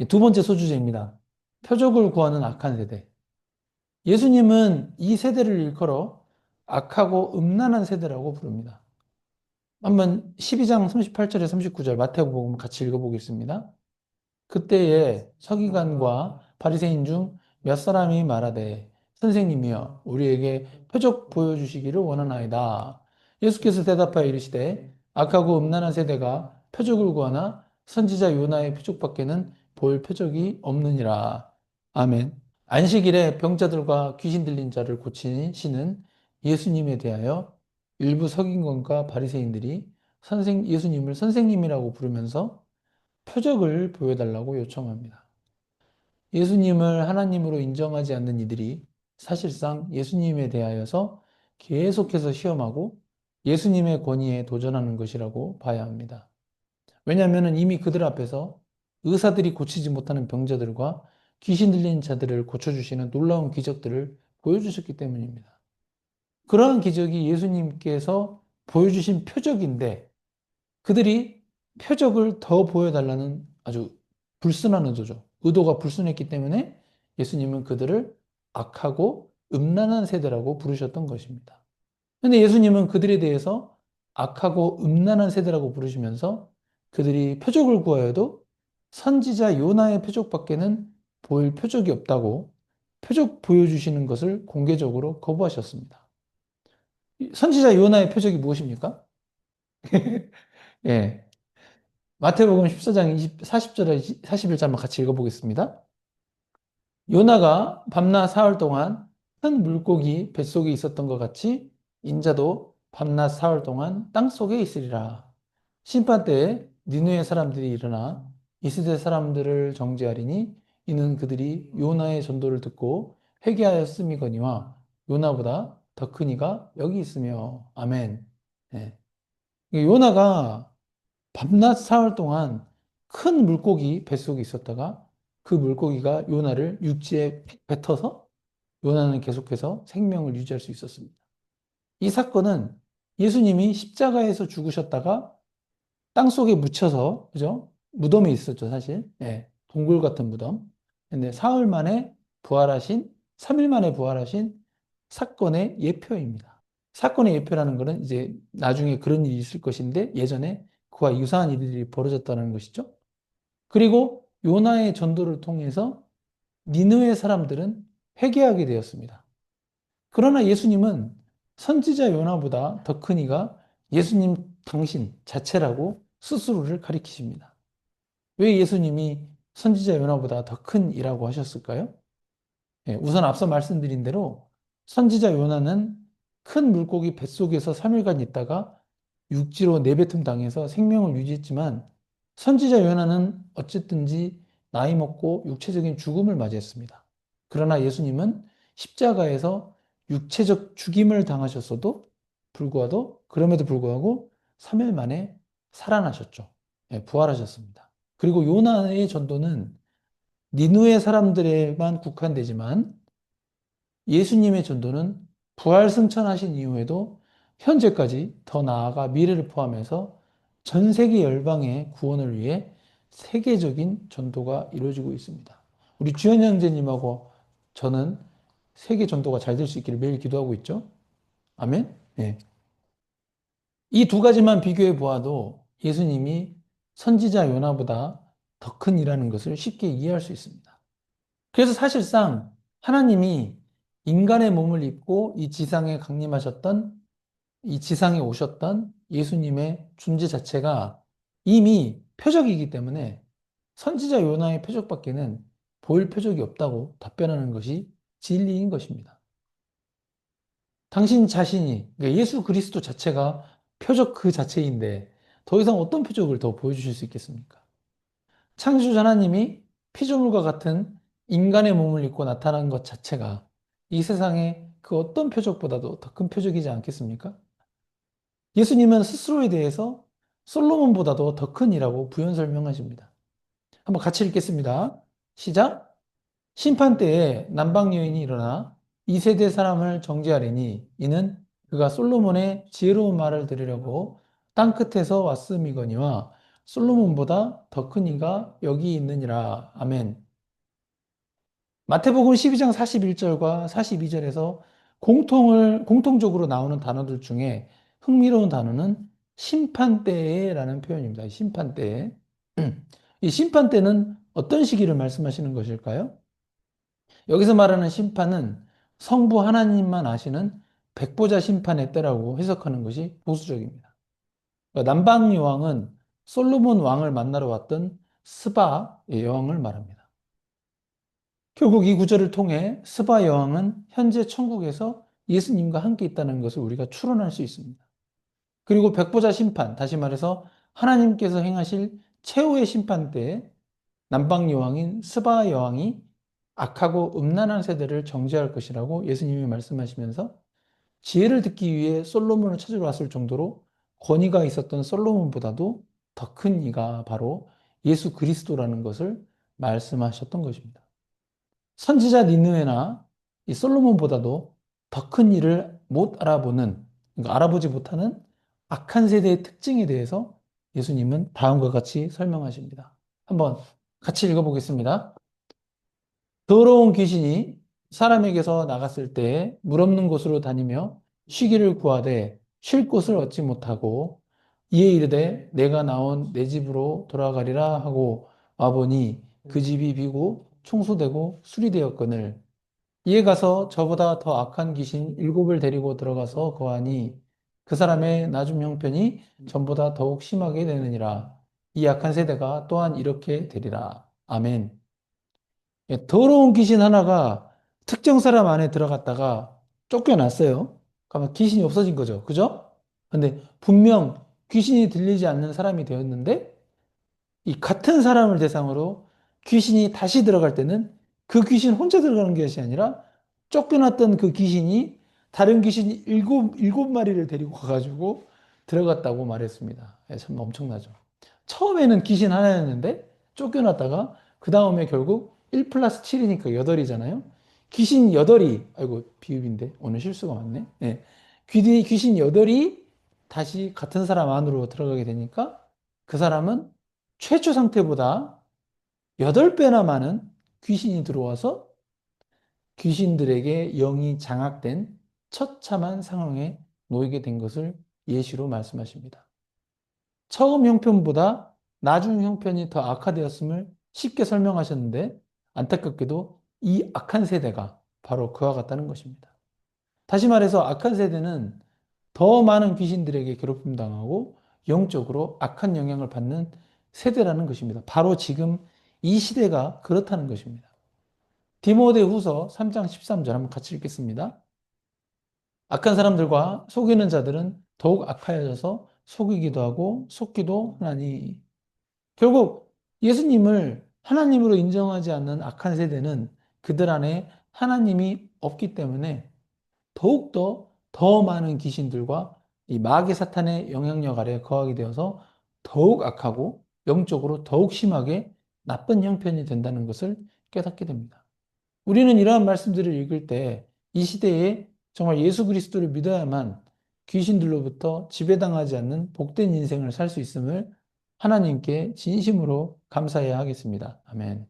두 번째 소주제입니다. 표적을 구하는 악한 세대. 예수님은 이 세대를 일컬어 악하고 음란한 세대라고 부릅니다. 한번 12장 38절에 39절 마태복음 같이 읽어보겠습니다. 그때에 서기관과 바리새인 중 몇 사람이 말하되 선생님이여 우리에게 표적 보여주시기를 원하나이다. 예수께서 대답하여 이르시되 악하고 음란한 세대가 표적을 구하나 선지자 요나의 표적밖에는 볼 표적이 없느니라. 아멘. 안식일에 병자들과 귀신 들린 자를 고치시는 예수님에 대하여 일부 서기관과 바리새인들이 예수님을 선생님이라고 부르면서 표적을 보여달라고 요청합니다. 예수님을 하나님으로 인정하지 않는 이들이 사실상 예수님에 대하여서 계속해서 시험하고 예수님의 권위에 도전하는 것이라고 봐야 합니다. 왜냐하면 이미 그들 앞에서 의사들이 고치지 못하는 병자들과 귀신 들린 자들을 고쳐주시는 놀라운 기적들을 보여주셨기 때문입니다. 그러한 기적이 예수님께서 보여주신 표적인데 그들이 표적을 더 보여달라는 아주 불순한 의도죠. 의도가 불순했기 때문에 예수님은 그들을 악하고 음란한 세대라고 부르셨던 것입니다. 근데 예수님은 그들에 대해서 악하고 음란한 세대라고 부르시면서 그들이 표적을 구하여도 선지자 요나의 표적밖에는 보일 표적이 없다고 표적 보여주시는 것을 공개적으로 거부하셨습니다. 선지자 요나의 표적이 무엇입니까? 예. 마태복음 14장 40절에 41절만 같이 읽어보겠습니다. 요나가 밤낮 사흘 동안 큰 물고기 뱃속에 있었던 것 같이 인자도 밤낮 사흘 동안 땅속에 있으리라. 심판 때에 니느웨 사람들이 일어나 이스라엘 사람들을 정죄하리니 이는 그들이 요나의 전도를 듣고 회개하였음이거니와 요나보다 더 큰 이가 여기 있으며 아멘. 네. 요나가 밤낮 사흘 동안 큰 물고기 뱃속에 있었다가 그 물고기가 요나를 육지에 뱉어서 요나는 계속해서 생명을 유지할 수 있었습니다. 이 사건은 예수님이 십자가에서 죽으셨다가 땅속에 묻혀서, 그죠? 무덤에 있었죠, 사실. 예, 동굴 같은 무덤. 근데 사흘 만에 부활하신, 3일 만에 부활하신 사건의 예표입니다. 사건의 예표라는 것은 이제 나중에 그런 일이 있을 것인데 예전에 그와 유사한 일들이 벌어졌다는 것이죠. 그리고 요나의 전도를 통해서 니느웨 사람들은 회개하게 되었습니다. 그러나 예수님은 선지자 요나보다 더 큰 이가 예수님 당신 자체라고 스스로를 가리키십니다. 왜 예수님이 선지자 요나보다 더 큰 이라고 하셨을까요? 예, 우선 앞서 말씀드린 대로 선지자 요나는 큰 물고기 뱃속에서 3일간 있다가 육지로 내배tum 당해서 생명을 유지했지만 선지자 요나는 어쨌든지 나이 먹고 육체적인 죽음을 맞이했습니다. 그러나 예수님은 십자가에서 육체적 죽임을 당하셨어도 그럼에도 불구하고 3일 만에 살아나셨죠. 예, 부활하셨습니다. 그리고 요나의 전도는 니누의 사람들에만 국한되지만 예수님의 전도는 부활 승천하신 이후에도 현재까지 더 나아가 미래를 포함해서 전 세계 열방의 구원을 위해 세계적인 전도가 이루어지고 있습니다. 우리 주현 형제님하고 저는 세계 전도가 잘 될 수 있기를 매일 기도하고 있죠. 아멘. 네. 이 두 가지만 비교해 보아도 예수님이 선지자 요나보다 더 큰 일하는 것을 쉽게 이해할 수 있습니다. 그래서 사실상 하나님이 인간의 몸을 입고 이 지상에 강림하셨던, 이 지상에 오셨던 예수님의 존재 자체가 이미 표적이기 때문에 선지자 요나의 표적밖에는 보일 표적이 없다고 답변하는 것이 진리인 것입니다. 당신 자신이, 그러니까 예수 그리스도 자체가 표적 그 자체인데 더 이상 어떤 표적을 더 보여주실 수 있겠습니까? 창조주 하나님이 피조물과 같은 인간의 몸을 입고 나타난 것 자체가 이 세상의 그 어떤 표적보다도 더 큰 표적이지 않겠습니까? 예수님은 스스로에 대해서 솔로몬보다도 더 큰 이라고 부연 설명하십니다. 한번 같이 읽겠습니다. 시작. 심판 때에 남방 여인이 일어나 이 세대 사람을 정죄하리니 이는 그가 솔로몬의 지혜로운 말을 들으려고 땅 끝에서 왔음이거니와 솔로몬보다 더 큰 이가 여기 있느니라. 아멘. 마태복음 12장 41절과 42절에서 공통적으로 나오는 단어들 중에 흥미로운 단어는 심판대라는 표현입니다. 심판대. 이 심판대는 어떤 시기를 말씀하시는 것일까요? 여기서 말하는 심판은 성부 하나님만 아시는 백보자 심판의 때라고 해석하는 것이 보수적입니다. 그러니까 남방 여왕은 솔로몬 왕을 만나러 왔던 스바의 여왕을 말합니다. 결국 이 구절을 통해 스바 여왕은 현재 천국에서 예수님과 함께 있다는 것을 우리가 추론할 수 있습니다. 그리고 백보자 심판, 다시 말해서 하나님께서 행하실 최후의 심판 때에 남방 여왕인 스바 여왕이 악하고 음란한 세대를 정죄할 것이라고 예수님이 말씀하시면서 지혜를 듣기 위해 솔로몬을 찾으러 왔을 정도로 권위가 있었던 솔로몬보다도 더 큰 이가 바로 예수 그리스도라는 것을 말씀하셨던 것입니다. 선지자 니느웨나 이 솔로몬보다도 더 큰 일을 못 알아보는, 그러니까 알아보지 못하는 악한 세대의 특징에 대해서 예수님은 다음과 같이 설명하십니다. 한번 같이 읽어보겠습니다. 더러운 귀신이 사람에게서 나갔을 때 물 없는 곳으로 다니며 쉬기를 구하되 쉴 곳을 얻지 못하고 이에 이르되 내가 나온 내 집으로 돌아가리라 하고 와보니 그 집이 비고 청소되고 수리되었거늘 이에 가서 저보다 더 악한 귀신 일곱을 데리고 들어가서 거하니 그 사람의 나중 형편이 전보다 더욱 심하게 되느니라. 이 악한 세대가 또한 이렇게 되리라. 아멘. 예, 더러운 귀신 하나가 특정 사람 안에 들어갔다가 쫓겨났어요. 그러면 귀신이 없어진 거죠. 그죠? 근데 분명 귀신이 들리지 않는 사람이 되었는데 이 같은 사람을 대상으로 귀신이 다시 들어갈 때는 그 귀신 혼자 들어가는 것이 아니라 쫓겨났던 그 귀신이 다른 귀신 일곱 마리를 데리고 가가지고 들어갔다고 말했습니다. 예, 참 엄청나죠. 처음에는 귀신 하나였는데 쫓겨났다가 그 다음에 결국 1 플러스 7이니까 8이잖아요. 귀신 8이, 아이고, 비읍인데 오늘 실수가 많네. 예. 귀신 8이 다시 같은 사람 안으로 들어가게 되니까 그 사람은 최초 상태보다 8배나 많은 귀신이 들어와서 귀신들에게 영이 장악된 처참한 상황에 놓이게 된 것을 예시로 말씀하십니다. 처음 형편보다 나중 형편이 더 악화되었음을 쉽게 설명하셨는데 안타깝게도 이 악한 세대가 바로 그와 같다는 것입니다. 다시 말해서 악한 세대는 더 많은 귀신들에게 괴롭힘 당하고 영적으로 악한 영향을 받는 세대라는 것입니다. 바로 지금 이 시대가 그렇다는 것입니다. 디모데후서 3장 13절 한번 같이 읽겠습니다. 악한 사람들과 속이는 자들은 더욱 악하여져서 속이기도 하고 속기도 하나니. 결국 예수님을 하나님으로 인정하지 않는 악한 세대는 그들 안에 하나님이 없기 때문에 더욱더 더 많은 귀신들과 이 마귀 사탄의 영향력 아래 거하게 되어서 더욱 악하고 영적으로 더욱 심하게 나쁜 형편이 된다는 것을 깨닫게 됩니다. 우리는 이러한 말씀들을 읽을 때 이 시대에 정말 예수 그리스도를 믿어야만 귀신들로부터 지배당하지 않는 복된 인생을 살 수 있음을 하나님께 진심으로 감사해야 하겠습니다. 아멘.